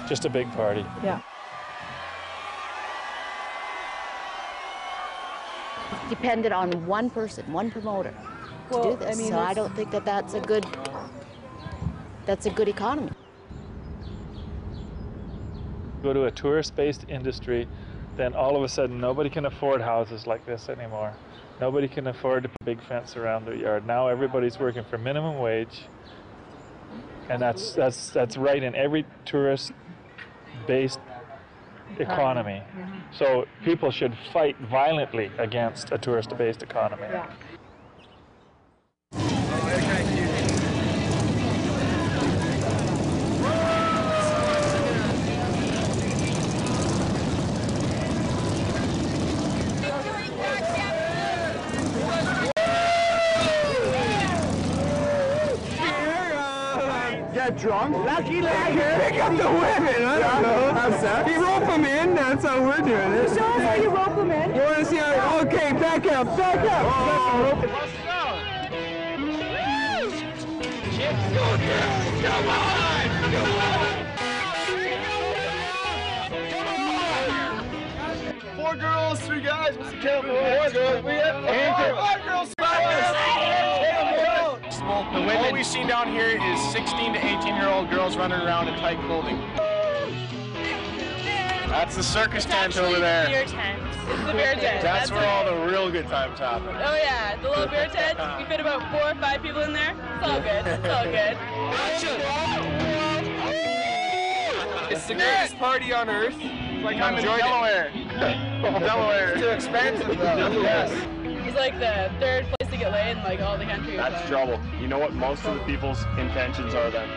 just a big party. Yeah. Depended on one person, one promoter to do this. I mean, so I don't think that that's a good economy. Go to a tourist-based industry, then all of a sudden nobody can afford houses like this anymore. Nobody can afford to put a big fence around their yard. Now everybody's working for minimum wage, and that's right in every tourist-based economy. So people should fight violently against a tourist-based economy. Yeah. Get drunk. Lucky lad. Pick up the women. I don't know. How's that? You rope them in. That's how we're doing it. Show us how you rope them in. You want to see how? Okay, back up. Back up. Oh. Come on. Come on. 4 girls, 3 guys. What's the count? 4 girls. We have 5 girls. 5 girls. The women. All we've seen down here is 16 to 18-year-old girls running around in tight clothing. That's the circus tent over there. Beer tent. The beer tent. That's where all the real good times happen. Oh yeah, the little beer tent. We fit about 4 or 5 people in there. It's all good. It's all good. It's the greatest party on earth. It's like I'm in Delaware. Delaware. It's too expensive though. Yes. It's like the 3rd place to get laid in like all the country. That's trouble. You know what most of the people's intentions are then?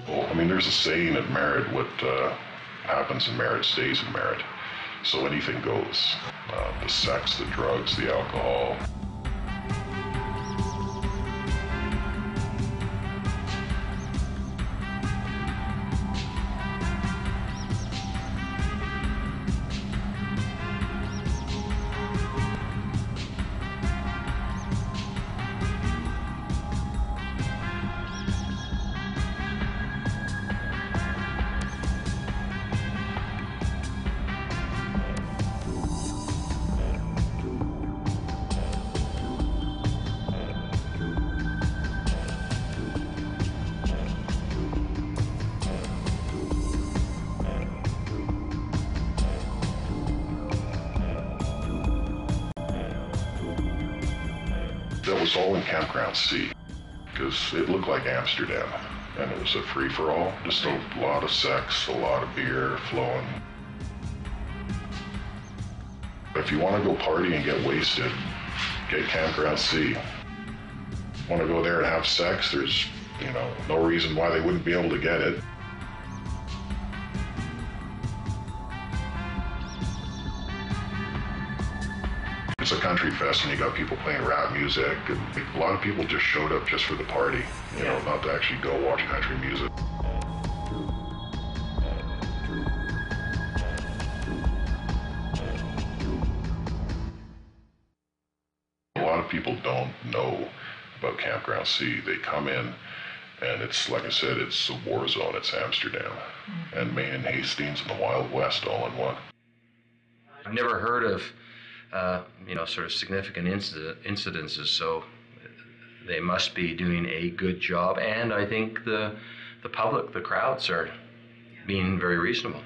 Well, I mean, there's a saying at Merritt, what happens in Merritt stays in Merritt. So anything goes. The sex, the drugs, the alcohol. That was all in Campground C, because it looked like Amsterdam, and it was a free-for-all, just a lot of sex, a lot of beer flowing. If you want to go party and get wasted, get Campground C. Want to go there and have sex, there's, no reason why they wouldn't be able to get it. It's a country fest, and you got people playing rap music, and a lot of people just showed up just for the party, not to actually go watch country music. A lot of people don't know about Campground C. They come in, and it's, like I said, it's a war zone. It's Amsterdam, and Maine and Hastings and the Wild West all in one. I've never heard of sort of significant incidences, so they must be doing a good job, and I think the public, the crowds, are being very reasonable.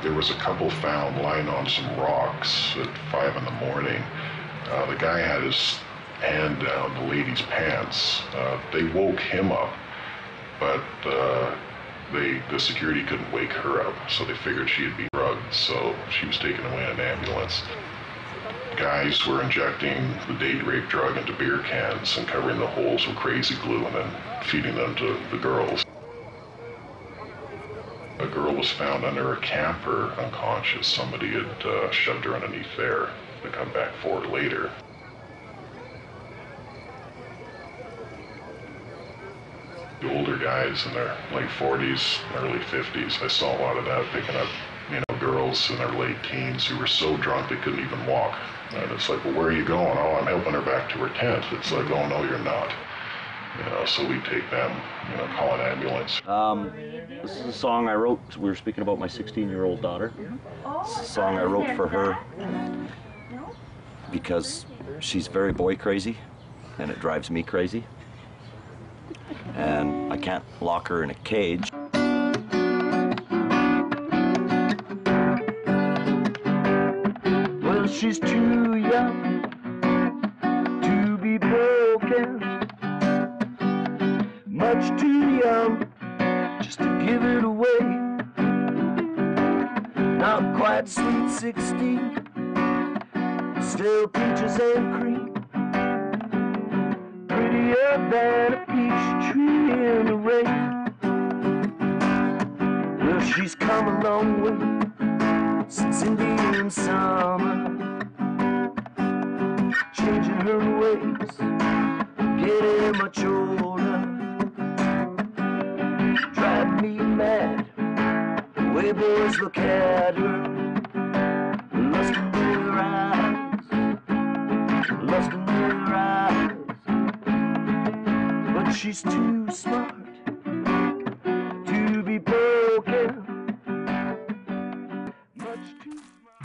There was a couple found lying on some rocks at 5 in the morning. The guy had his hand down the lady's pants. They woke him up, but the security couldn't wake her up, so they figured she had been drugged, so she was taken away in an ambulance. Guys were injecting the date rape drug into beer cans and covering the holes with crazy glue and then feeding them to the girls. A girl was found under a camper unconscious. Somebody had shoved her underneath there to come back for her later. The older guys in their late 40s, early 50s, I saw a lot of that, picking up, girls in their late teens who were so drunk they couldn't even walk. And it's like, well, where are you going? Oh, I'm helping her back to her tent. It's like, oh, no, you're not. You know, so we take them, you know, call an ambulance. This is a song I wrote. We were speaking about my 16-year-old daughter. It's a song I wrote for her because she's very boy crazy, and it drives me crazy. And I can't lock her in a cage. Well, she's too young to be broken, much too young just to give it away. Not quite sweet 16, still peaches and cream, prettier than a peach tree in the rain. Well, she's come a long way since Indian summer, changing her ways, getting much older. Drive me mad, the way boys look at her, lust in their eyes, lust in their eyes. But she's too smart to be broken.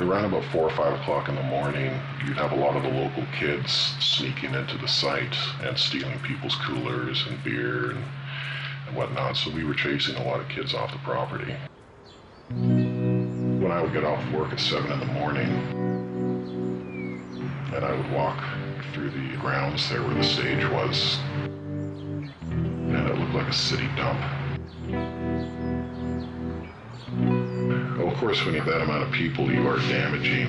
Around about 4 or 5 o'clock in the morning, you'd have a lot of the local kids sneaking into the site and stealing people's coolers and beer and whatnot, so we were chasing a lot of kids off the property. When I would get off work at 7 in the morning, and I would walk through the grounds there where the stage was, and it looked like a city dump. Well, of course, when you have that amount of people, you are damaging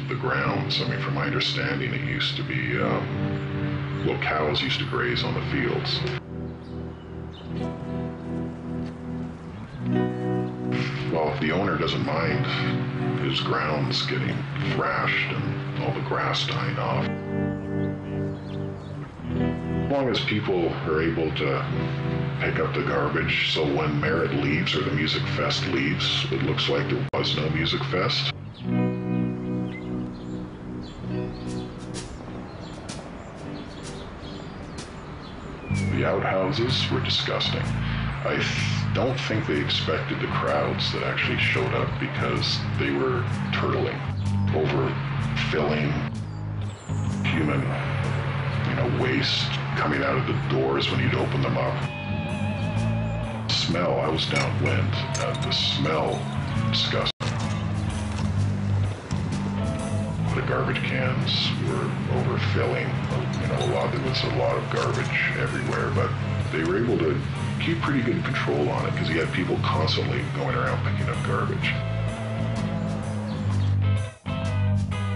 the grounds. I mean, from my understanding, it used to be, well, cows used to graze on the fields. Well, if the owner doesn't mind his grounds getting thrashed and all the grass dying off, as long as people are able to pick up the garbage, so when Merritt leaves or the Music Fest leaves, it looks like there was no Music Fest. The outhouses were disgusting. I don't think they expected the crowds that actually showed up because they were turtling, overfilling human, waste coming out of the doors when you'd open them up. Smell, I was downwind, and the smell, disgusting. The garbage cans were overfilling. There was a lot of garbage everywhere, but they were able to keep pretty good control on it because you had people constantly going around picking up garbage.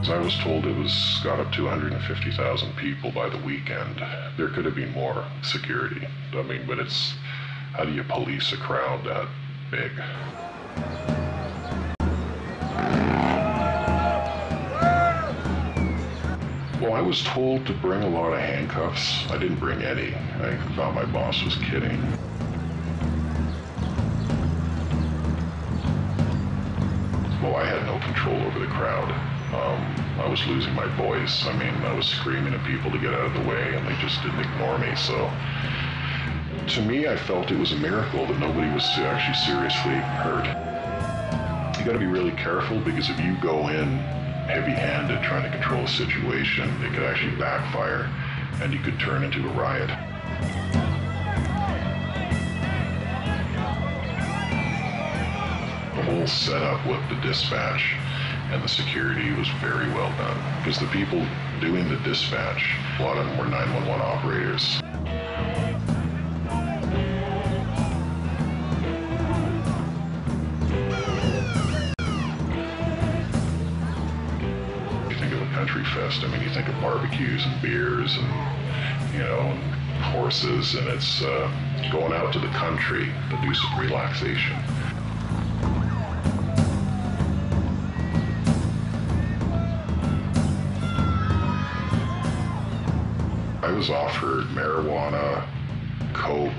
As I was told, it got up to 150,000 people by the weekend. There could have been more security. I mean, but how do you police a crowd that big? Well, I was told to bring a lot of handcuffs. I didn't bring any. I thought my boss was kidding. Well, I had no control over the crowd. I was losing my voice. I mean, I was screaming at people to get out of the way, and they just didn't ignore me. So, to me, I felt it was a miracle that nobody was actually seriously hurt. You got to be really careful because if you go in heavy-handed trying to control a situation, it could actually backfire, and you could turn into a riot. The whole setup with the dispatch and the security was very well done because the people doing the dispatch, a lot of them were 911 operators. You think of a country fest, I mean, you think of barbecues and beers and, and horses, and it's going out to the country to do some relaxation. I was offered marijuana, coke,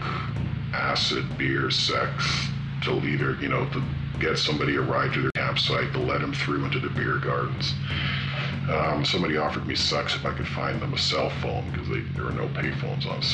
acid, beer, sex to either, to get somebody a ride to their camp campsite to let him through into the beer gardens. Somebody offered me sex if I could find them a cell phone, because there were no payphones on site.